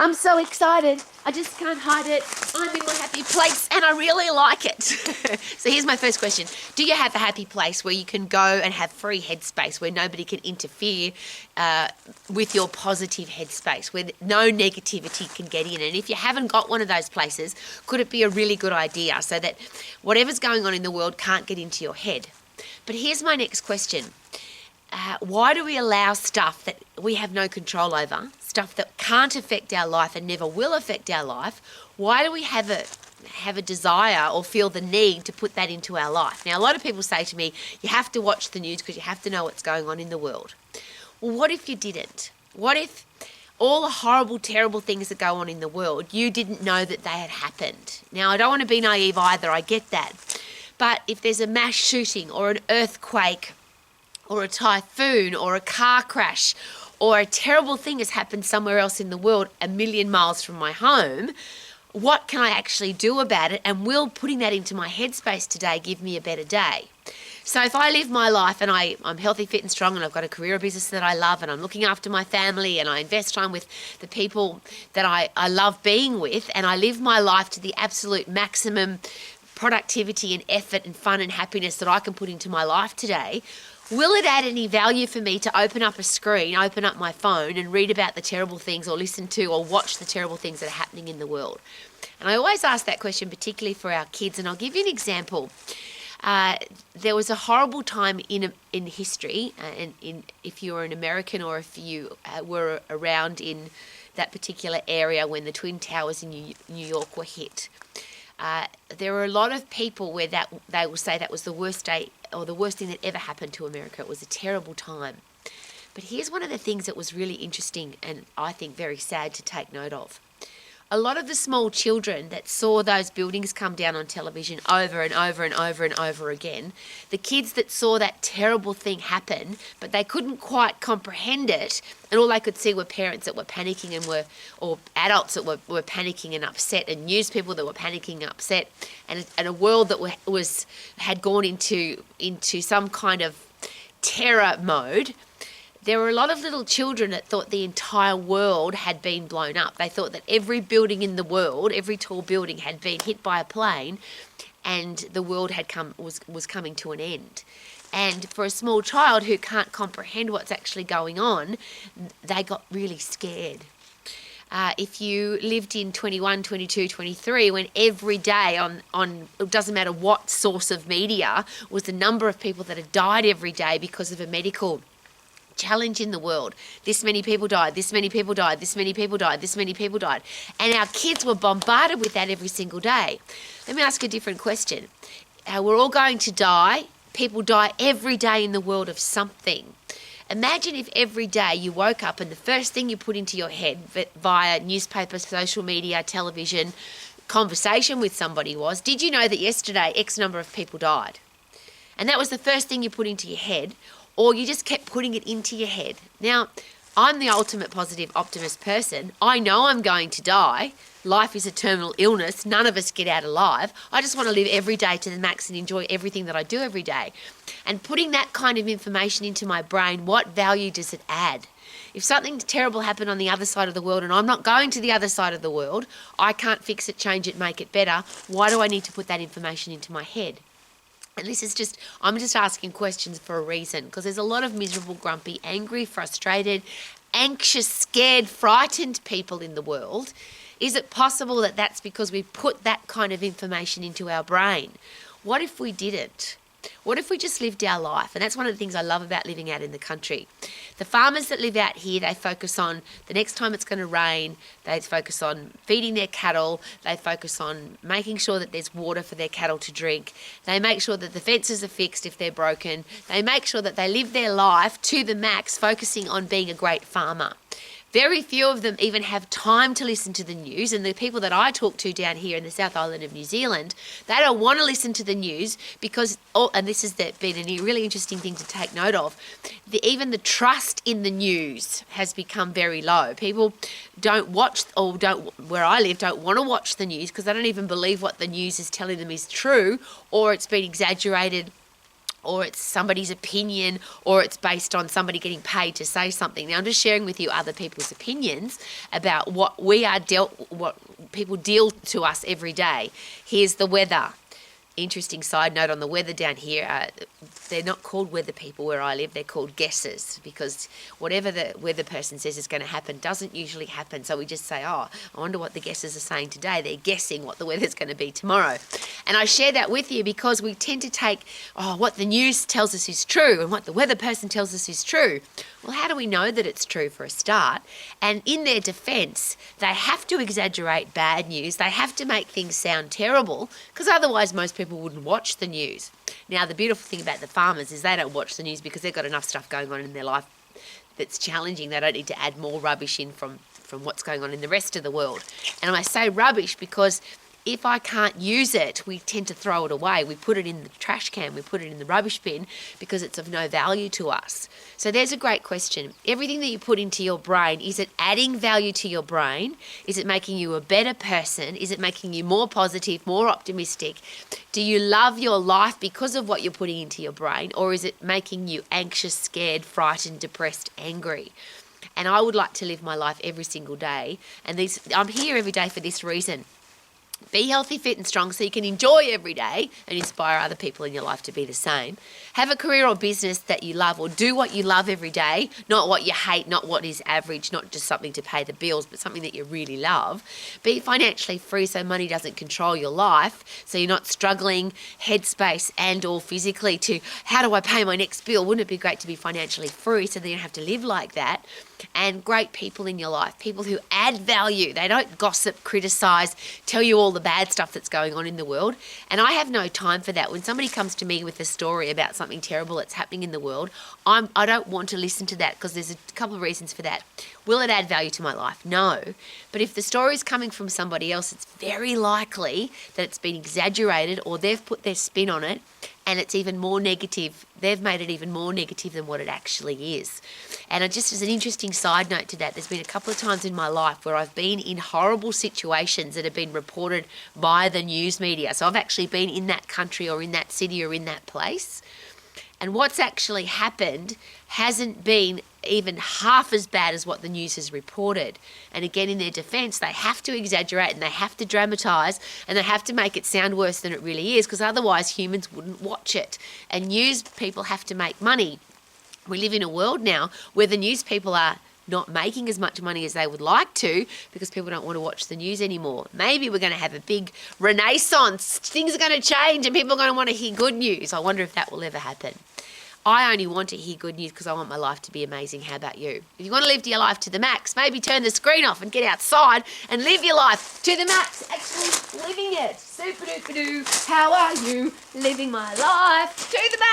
I'm so excited. I just can't hide it. I'm in my happy place and I really like it. So here's my first question. Do you have a happy place where you can go and have free headspace, where nobody can interfere with your positive headspace, where no negativity can get in? And if you haven't got one of those places, could it be a really good idea so that whatever's going on in the world can't get into your head? But here's my next question. Why do we allow stuff that we have no control over, stuff that can't affect our life and never will affect our life? Why do we have a desire or feel the need to put that into our life? Now, a lot of people say to me, you have to watch the news because you have to know what's going on in the world. Well, what if you didn't? What if all the horrible, terrible things that go on in the world, you didn't know that they had happened? Now, I don't want to be naive either, I get that. But if there's a mass shooting or an earthquake or a typhoon or a car crash or a terrible thing has happened somewhere else in the world a million miles from my home, what can I actually do about it? And will putting that into my headspace today give me a better day? So if I live my life and I'm healthy, fit and strong and I've got a career or business that I love and I'm looking after my family and I invest time with the people that I love being with, and I live my life to the absolute maximum productivity and effort and fun and happiness that I can put into my life today, will it add any value for me to open up a screen, open up my phone and read about the terrible things or listen to or watch the terrible things that are happening in the world? And I always ask that question, particularly for our kids, and I'll give you an example. There was a horrible time in history, if you were an American or if you were around in that particular area when the Twin Towers in New York were hit. There were a lot of people where they will say that was the worst day or the worst thing that ever happened to America. It was a terrible time. But here's one of the things that was really interesting and I think very sad to take note of. A lot of the small children that saw those buildings come down on television over and over and over and over again, the kids that saw that terrible thing happen, but they couldn't quite comprehend it, and all they could see were parents that were panicking or adults that were panicking and upset, and news people that were panicking and upset, and a world that had gone into some kind of terror mode. There were a lot of little children that thought the entire world had been blown up. They thought that every building in the world, every tall building had been hit by a plane and the world was coming to an end. And for a small child who can't comprehend what's actually going on, they got really scared. If you lived in 21, 22, 23, when every day on it doesn't matter what source of media, was the number of people that had died every day because of a medical challenge in the world. This many people died, this many people died, this many people died, this many people died. And our kids were bombarded with that every single day. Let me ask a different question. We're all going to die. People die every day in the world of something. Imagine if every day you woke up and the first thing you put into your head via newspaper, social media, television, conversation with somebody was, did you know that yesterday X number of people died? And that was the first thing you put into your head. Or you just kept putting it into your head. Now, I'm the ultimate positive optimist person. I know I'm going to die. Life is a terminal illness. None of us get out alive. I just want to live every day to the max and enjoy everything that I do every day. And putting that kind of information into my brain, what value does it add? If something terrible happened on the other side of the world and I'm not going to the other side of the world, I can't fix it, change it, make it better. Why do I need to put that information into my head? And this is I'm just asking questions for a reason, because there's a lot of miserable, grumpy, angry, frustrated, anxious, scared, frightened people in the world. Is it possible that that's because we put that kind of information into our brain? What if we didn't? What if we just lived our life? And that's one of the things I love about living out in the country. The farmers that live out here, they focus on the next time it's going to rain, they focus on feeding their cattle, they focus on making sure that there's water for their cattle to drink, they make sure that the fences are fixed if they're broken, they make sure that they live their life to the max, focusing on being a great farmer. Very few of them even have time to listen to the news, and the people that I talk to down here in the South Island of New Zealand, they don't want to listen to the news because, and this has been a really interesting thing to take note of, even the trust in the news has become very low. People where I live, don't want to watch the news because they don't even believe what the news is telling them is true, or it's been exaggerated, or it's somebody's opinion, or it's based on somebody getting paid to say something. Now, I'm just sharing with you other people's opinions about what what people deal to us every day. Here's the weather. Interesting side note on the weather down here, they're not called weather people where I live, they're called guessers, because whatever the weather person says is going to happen doesn't usually happen. So we just say, oh, I wonder what the guessers are saying today. They're guessing what the weather's going to be tomorrow. And I share that with you because we tend to take, what the news tells us is true and what the weather person tells us is true. Well, how do we know that it's true for a start? And in their defence, they have to exaggerate bad news. They have to make things sound terrible, because otherwise most people wouldn't watch the news. Now, the beautiful thing about the farmers is they don't watch the news because they've got enough stuff going on in their life that's challenging. They don't need to add more rubbish in from what's going on in the rest of the world. And I say rubbish because if I can't use it, we tend to throw it away. We put it in the trash can, we put it in the rubbish bin because it's of no value to us. So there's a great question. Everything that you put into your brain, is it adding value to your brain? Is it making you a better person? Is it making you more positive, more optimistic? Do you love your life because of what you're putting into your brain? Or is it making you anxious, scared, frightened, depressed, angry? And I would like to live my life every single day. And I'm here every day for this reason. Be healthy, fit and strong so you can enjoy every day and inspire other people in your life to be the same. Have a career or business that you love, or do what you love every day, not what you hate, not what is average, not just something to pay the bills, but something that you really love. Be financially free so money doesn't control your life, so you're not struggling headspace and or physically to, how do I pay my next bill? Wouldn't it be great to be financially free so that you don't have to live like that? And great people in your life, people who add value. They don't gossip, criticise, tell you all the bad stuff that's going on in the world. And I have no time for that. When somebody comes to me with a story about something terrible that's happening in the world, I don't want to listen to that, because there's a couple of reasons for that. Will it add value to my life? No. But if the story is coming from somebody else, it's very likely that it's been exaggerated, or they've put their spin on it and it's even more negative. They've made it even more negative than what it actually is. And just as an interesting side note to that, there's been a couple of times in my life where I've been in horrible situations that have been reported by the news media. So I've actually been in that country or in that city or in that place. And what's actually happened hasn't been even half as bad as what the news has reported. And again, in their defence, they have to exaggerate and they have to dramatise and they have to make it sound worse than it really is, because otherwise humans wouldn't watch it. And news people have to make money. We live in a world now where the news people are not making as much money as they would like to, because people don't want to watch the news anymore. Maybe we're going to have a big renaissance. Things are going to change and people are going to want to hear good news. I wonder if that will ever happen. I only want to hear good news because I want my life to be amazing. How about you? If you want to live your life to the max, maybe turn the screen off and get outside and live your life to the max. Actually living it. Super duper doo. How are you? Living my life to the max.